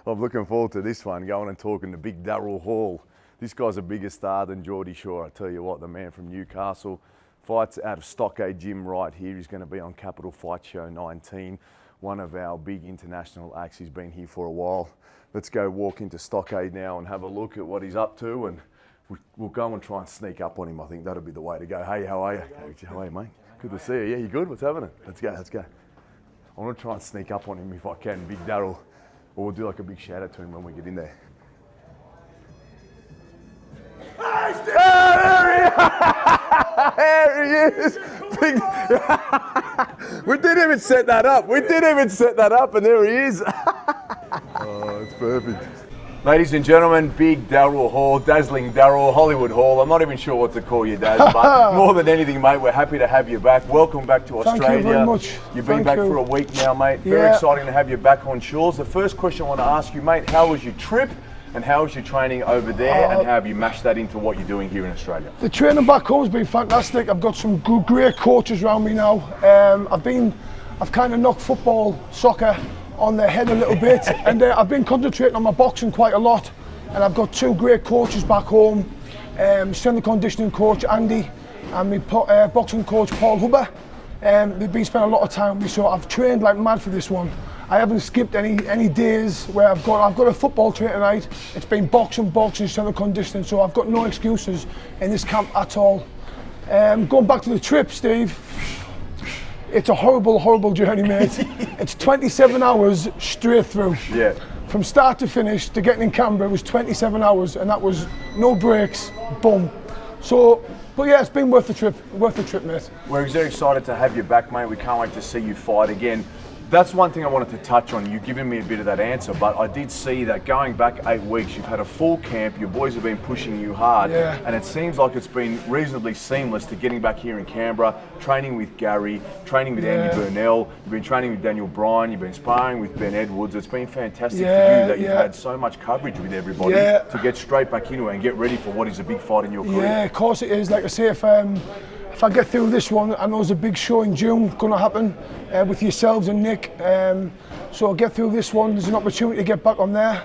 I'm looking forward to this one, going and talking to big Daryll Hall. This guy's a bigger star than Geordie Shore. I tell you what, the man from Newcastle fights out of Stockade Gym right here. He's going to be on Capital Fight Show 19, one of our big international acts. He's been here for a while. Let's go walk into Stockade now and have a look at what he's up to, and we'll go and try and sneak up on him. I think that'll be the way to go. Hey, how are you? How are you, mate? Good to see you. Yeah, you good? What's happening? Let's go, let's go. I want to try and sneak up on him if I can, big Daryll. Or we'll do like a big shout out to him when we get in there. Hey, Steve! There he is! We didn't even set that up. And there he is. Oh, it's perfect. Ladies and gentlemen, big Daryll Hall, dazzling Daryll, Hollywood Hall. I'm not even sure what to call you, Daz, but more than anything, mate, we're happy to have you back. Welcome back to Australia. Thank you very much. You've been back for a week now, mate. Very exciting to have you back on shores. The first question I want to ask you, mate, how was your trip? And how was your training over there, and how have you mashed that into what you're doing here in Australia? The training back home has been fantastic. I've got some good, great coaches around me now. I've kind of knocked football, soccer on their head a little bit, and I've been concentrating on my boxing quite a lot. And I've got two great coaches back home, strength and conditioning coach Andy, and my boxing coach Paul Huber. They've been spending a lot of time with me, so I've trained like mad for this one. I haven't skipped any days where I've got a football training tonight. It's been boxing, strength and conditioning, so I've got no excuses in this camp at all. Going back to the trip, Steve, it's a horrible journey, mate. It's 27 hours straight through. Yeah. From start to finish, to getting in Canberra was 27 hours, and that was no breaks, boom. So, but yeah, it's been worth the trip, mate. We're very excited to have you back, mate. We can't wait to see you fight again. That's one thing I wanted to touch on. You've given me a bit of that answer, but I did see that going back 8 weeks, you've had a full camp, your boys have been pushing you hard, and it seems like it's been reasonably seamless to getting back here in Canberra, training with Gary, training with Andy Burnell, you've been training with Daniel Bryan, you've been sparring with Ben Edwards. It's been fantastic for you that you've had so much coverage with everybody to get straight back into it and get ready for what is a big fight in your career. Yeah, of course it is. Like I say, if I get through this one, I know there's a big show in June going to happen with yourselves and Nick. So I'll get through this one. There's an opportunity to get back on there.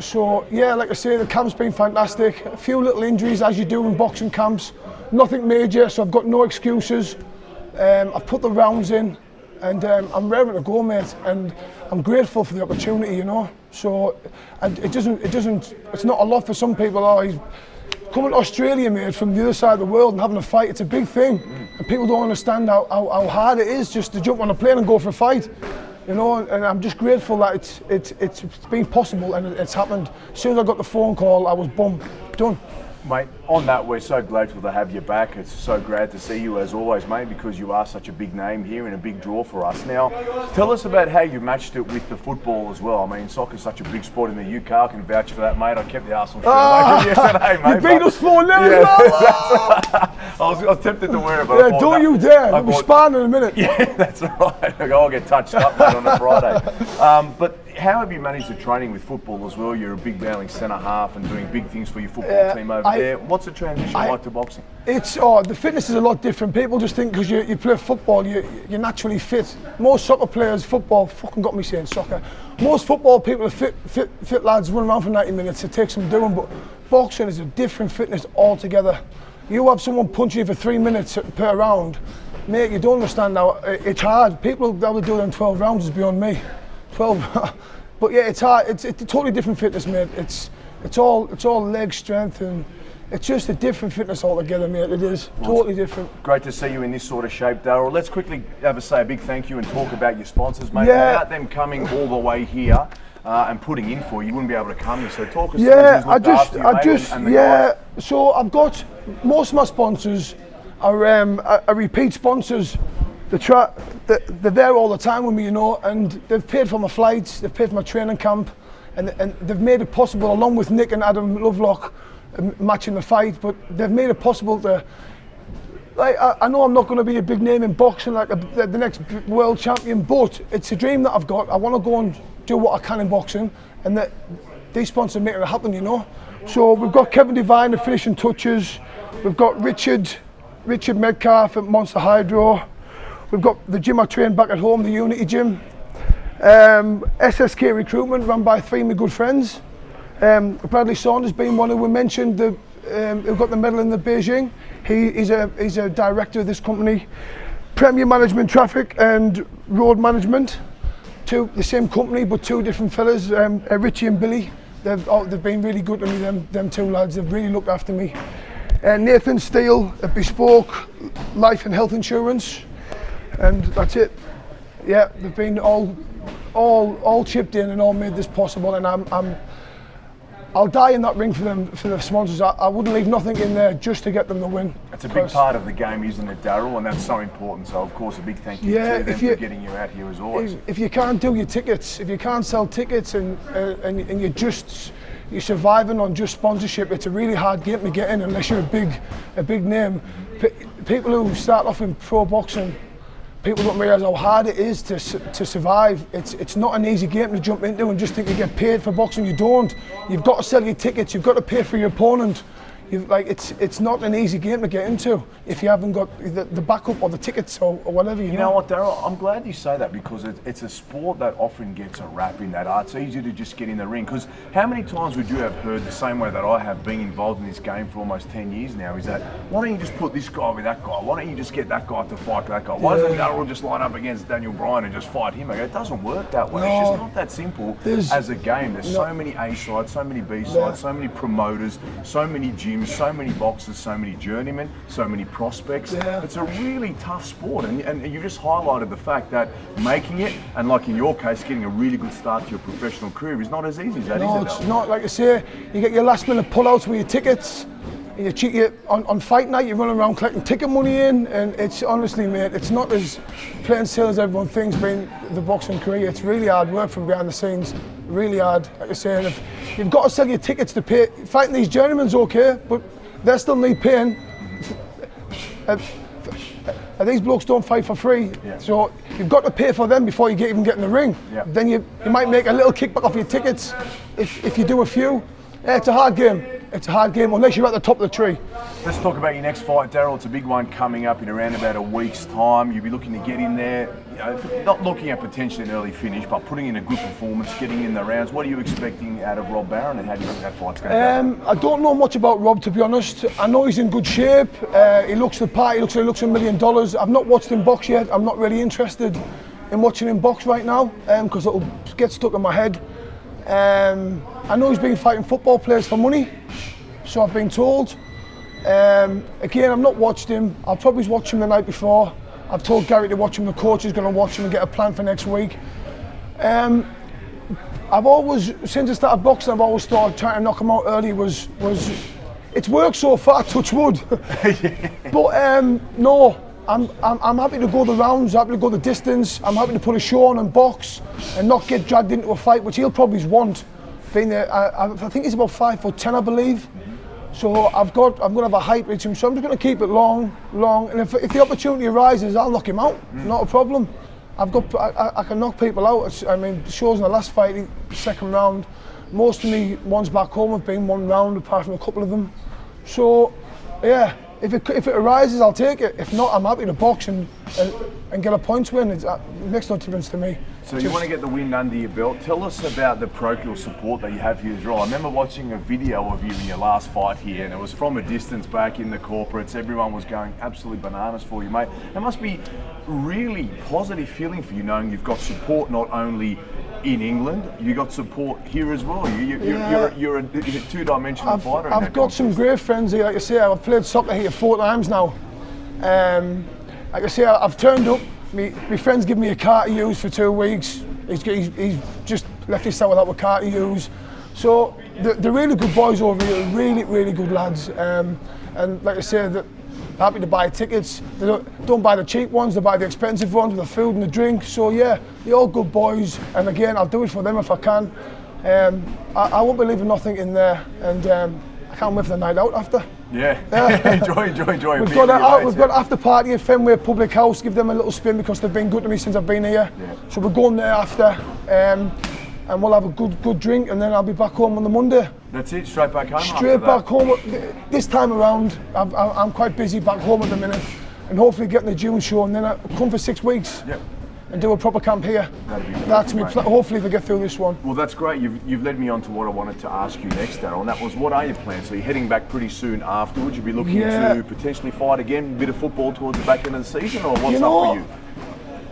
So yeah, like I say, the camp's been fantastic. A few little injuries as you do in boxing camps. Nothing major, so I've got no excuses. I've put the rounds in, and I'm ready to go, mate. And I'm grateful for the opportunity, you know. So it's not a lot for some people. He's coming to Australia, mate, from the other side of the world and having a fight. It's a big thing, and people don't understand how hard it is just to jump on a plane and go for a fight, you know. And I'm just grateful that it's been possible and it's happened. As soon as I got the phone call, I was done. Mate, on that, we're so grateful to have you back. It's so great to see you as always, mate, because you are such a big name here and a big draw for us. Now, tell us about how you matched it with the football as well. I mean, soccer's such a big sport in the UK. I can vouch for that, mate. I kept the Arsenal shirt away from yesterday, mate. You beat us 4-0 I was tempted to wear it, but I thought, don't you dare. We'll be sparring in a minute. Yeah, that's right. I'll get touched up, mate, on a Friday. But how have you managed the training with football as well? You're a big bowling centre half and doing big things for your football team over there. What's the transition like to boxing? The fitness is a lot different. People just think because you play football, you're naturally fit. Most soccer players, football, fucking got me saying soccer. Most football people are fit lads, run around for 90 minutes. It takes some doing, but boxing is a different fitness altogether. You have someone punching you for 3 minutes per round, mate. You don't understand how it's hard. People that will do them 12 rounds is beyond me. 12, but yeah, it's hard. It's a totally different fitness, mate. It's all leg strength, and it's just a different fitness altogether, mate. It is totally different. Great to see you in this sort of shape, Daryll. Let's quickly say a big thank you and talk about your sponsors, mate. Without them coming all the way here and putting in for you, you wouldn't be able to come here. So talk us through guys. So I've got most of my sponsors are repeat sponsors. They're there all the time with me, you know, and they've paid for my flights, they've paid for my training camp, and they've made it possible, along with Nick and Adam Lovelock matching the fight, but they've made it possible to, like, I know I'm not going to be a big name in boxing, like the next world champion, but it's a dream that I've got. I want to go and do what I can in boxing, and that these sponsors make it happen, you know. So we've got Kevin Devine, the finishing touches, we've got Richard Metcalf at Monster Hydro. We've got the gym I train back at home, the Unity Gym. SSK Recruitment, run by three of my good friends. Bradley Saunders being one who we mentioned, who got the medal in the Beijing. He's a director of this company. Premier Management Traffic and Road Management, the same company but two different fellas, Richie and Billy. They've been really good to me, them two lads. They've really looked after me. Nathan Steele at Bespoke Life and Health Insurance, and that's it. Yeah, they've been all chipped in and all made this possible, and I'll die in that ring for them, for the sponsors. I wouldn't leave nothing in there just to get them the win. It's a big part of the game, isn't it, Daryll? And that's so important. So, of course, a big thank you to them for getting you out here as always. If you can't do your tickets, if you can't sell tickets, and you're surviving on just sponsorship, it's a really hard game to get in unless you're a big name. People who start off in pro boxing, people don't realise how hard it is to survive. It's not an easy game to jump into and just think you get paid for boxing. You don't. You've got to sell your tickets. You've got to pay for your opponent. It's not an easy game to get into if you haven't got the backup or the tickets or whatever. You know what, Daryll? I'm glad you say that, because it's a sport that often gets a rap in that art. It's easy to just get in the ring, because how many times would you have heard the same way that I have, been involved in this game for almost 10 years now, is that, why don't you just put this guy with that guy? Why don't you just get that guy to fight that guy? Why doesn't Daryll just line up against Daniel Bryan and just fight him? It doesn't work that way. No, it's just not that simple as a game. There's so many A-sides, so many B-sides, so many promoters, so many gyms, so many boxers, so many journeymen, so many prospects. It's a really tough sport, and you just highlighted the fact that making it, and like in your case, getting a really good start to your professional career is not as easy as that, is it? No, it's not. Like I say, you get your last minute pullouts with your tickets, and you cheat you on fight night, you're running around collecting ticket money in, and it's honestly, mate, it's not as plain sailing as everyone thinks being the boxing career. It's really hard work from behind the scenes, really hard. Like I say, if you've got to sell your tickets to pay, fighting these journeymen's okay, but they still need paying. These blokes don't fight for free, so you've got to pay for them before you even get in the ring. Then you might make a little kickback off your tickets if you do a few. It's a hard game. It's a hard game unless you're at the top of the tree. Let's talk about your next fight, Daryll. It's a big one coming up in around about a week's time. You'll be looking to get in there, not looking at potentially an early finish, but putting in a good performance, getting in the rounds. What are you expecting out of Rob Barron, and how do you think that fight's going to go? I don't know much about Rob, to be honest. I know he's in good shape. He looks the part. He looks like he looks $1 million. I've not watched him box yet. I'm not really interested in watching him box right now because it'll get stuck in my head. I know he's been fighting football players for money, so I've been told. Again, I've not watched him. I'll probably watch him the night before. I've told Gary to watch him. The coach is going to watch him and get a plan for next week. I've always, since I started boxing, I've always thought trying to knock him out early was it's worked so far, touch wood. But no, I'm happy to go the rounds, happy to go the distance. I'm happy to put a show on and box and not get dragged into a fight, which he'll probably want. Being there, I think he's about 5'10", I believe. So I'm going to have a height reach him. So I'm just going to keep it long, and if the opportunity arises, I'll knock him out. Not a problem. I can knock people out. I mean, shows in the last fight, second round. Most of me ones back home have been one round, apart from a couple of them. So yeah, if it arises, I'll take it. If not, I'm happy to box and get a points win. It makes no difference to me. So you want to get the win under your belt. Tell us about the parochial support that you have here as well. I remember watching a video of you in your last fight here, and it was from a distance back in the corporates. Everyone was going absolutely bananas for you, mate. It must be really positive feeling for you knowing you've got support not only in England, you got support here as well. You're a two-dimensional fighter. I've got some great friends here. Like I say, I've played soccer here 4 times now. Like I say, I've turned up. My friends give me a car to use for 2 weeks. He's just left his without a car to use. So they're really good boys over here, really, really good lads. And like I say, they're happy to buy tickets. They don't buy the cheap ones, they buy the expensive ones with the food and the drink. So yeah, they're all good boys. And again, I'll do it for them if I can. I won't be leaving nothing in there. And I can't wait for the night out after. Yeah. enjoy. We've got after party at Fenway Public House. Give them a little spin because they've been good to me since I've been here. Yeah. So we're going there after, and we'll have a good drink, and then I'll be back home on the Monday. That's it. Straight back home. Straight back home. This time around, I'm quite busy back home at the minute, and hopefully getting the June show, and then I come for 6 weeks. Yep. and do a proper camp here. That'd be That's me. perfect, mate. Hopefully they get through this one. Well, that's great. You've led me on to what I wanted to ask you next, Daryll, and that was, what are your plans? So you're heading back pretty soon afterwards. You'll be looking to potentially fight again, a bit of football towards the back end of the season, or what's up for you?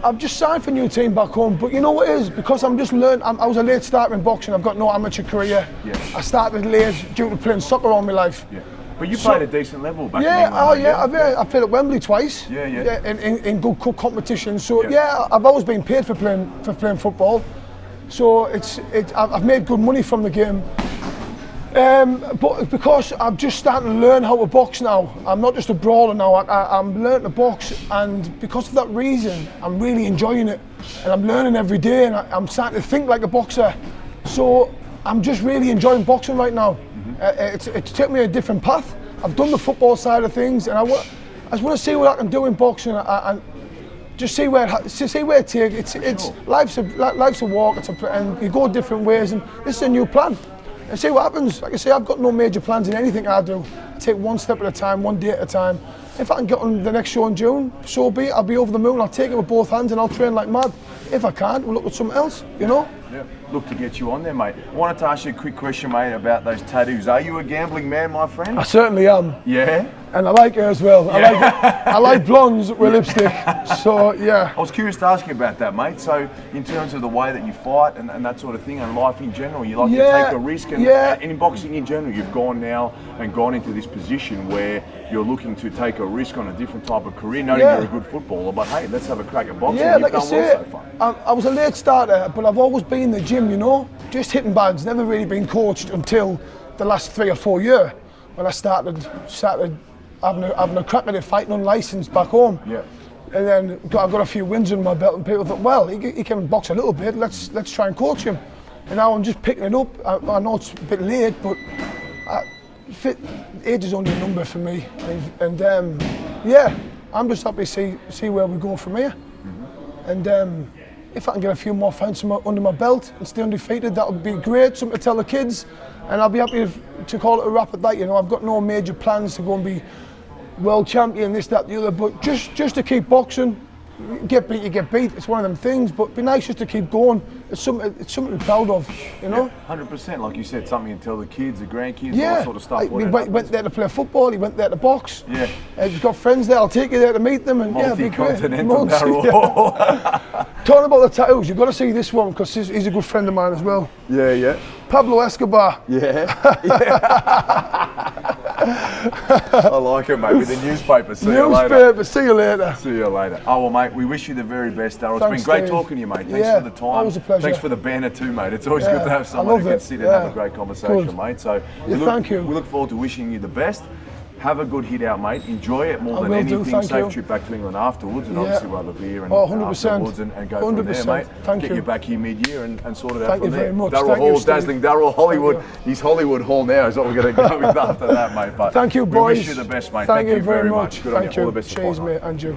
I've just signed for a new team back home, but you know what it is? Because I'm just learning. I was a late starter in boxing. I've got no amateur career. Yes. I started late due to playing soccer all my life. Yeah. But you played a decent level back Yeah, in England. I played at Wembley twice. Yeah. In good competitions. So I've always been paid for playing football. So I've made good money from the game. But because I'm just starting to learn how to box now, I'm not just a brawler now. I'm learning to box, and because of that reason, I'm really enjoying it, and I'm learning every day, and I'm starting to think like a boxer. So I'm just really enjoying boxing right now. It's taken me a different path. I've done the football side of things, and I just want to see what I can do in boxing, and just see where it takes. It's life's a walk, and you go different ways, and this is a new plan. And see what happens. Like I say, I've got no major plans in anything I do. I take one step at a time, one day at a time. If I can get on the next show in June, so be it. I'll be over the moon. I'll take it with both hands and I'll train like mad. If I can't, we'll look at something else, you know? Yeah, look to get you on there, mate. I wanted to ask you a quick question, mate, about those tattoos. Are you a gambling man, my friend? I certainly am. Yeah? And I like it as well. Yeah. I like blondes with lipstick. So, yeah. I was curious to ask you about that, mate. So, in terms of the way that you fight and that sort of thing, and life in general, you like to take a risk. And in boxing in general, you've gone into this position where you're looking to take a risk on a different type of career, knowing you're a good footballer, but hey, let's have a crack at boxing. Yeah, You've like I done say, well so far. I was a late starter, but I've always been in the gym, you know, just hitting bags, never really been coached until the last 3 or 4 years when I started having a crack at it, fighting unlicensed back home. Yeah. And then I got a few wins under my belt, and people thought, well, he can box a little bit, let's try and coach him. And now I'm just picking it up. I know it's a bit late, but age is only a number for me. And I'm just happy to see where we go from here. And if I can get a few more fights under my belt and stay undefeated, that would be great. Something to tell the kids, and I'll be happy to call it a wrap at that. You know, I've got no major plans to go and be world champion, this, that, the other, but just to keep boxing. Get beat, you get beat. It's one of them things, but it'd be nice just to keep going. It's something to be proud of, you know. 100%, like you said, something to tell the kids, the grandkids, all that sort of stuff. He went there to play football. He went there to box. Yeah. He's got friends there. I'll take you there to meet them, and it'd be great. Daryll Hall. Talking about the tattoos, you've got to see this one because he's a good friend of mine as well. Yeah. Pablo Escobar. Yeah. I like it, mate. With the newspaper. See you later. See you later. See you later. Oh, well, mate, we wish you the very best, Daryll. It's been great talking to you, mate. Thanks for the time. Always a pleasure. Thanks for the banner too, mate. It's always good to have someone who can sit and have a great conversation, mate. So thank you. We look forward to wishing you the best. Have a good hit out, mate. Enjoy it more than anything. Safe trip back to England afterwards, and obviously we'll have a beer and afterwards and go from there, mate. Get you back here mid-year and sort it out from there. Daryll Hall, dazzling Daryll, Hollywood. He's Hollywood Hall now is what we're going to go with after that, mate. But thank you, boys. We wish you the best, mate. Thank you very much. Good on you. All the best. Cheers, mate, and you.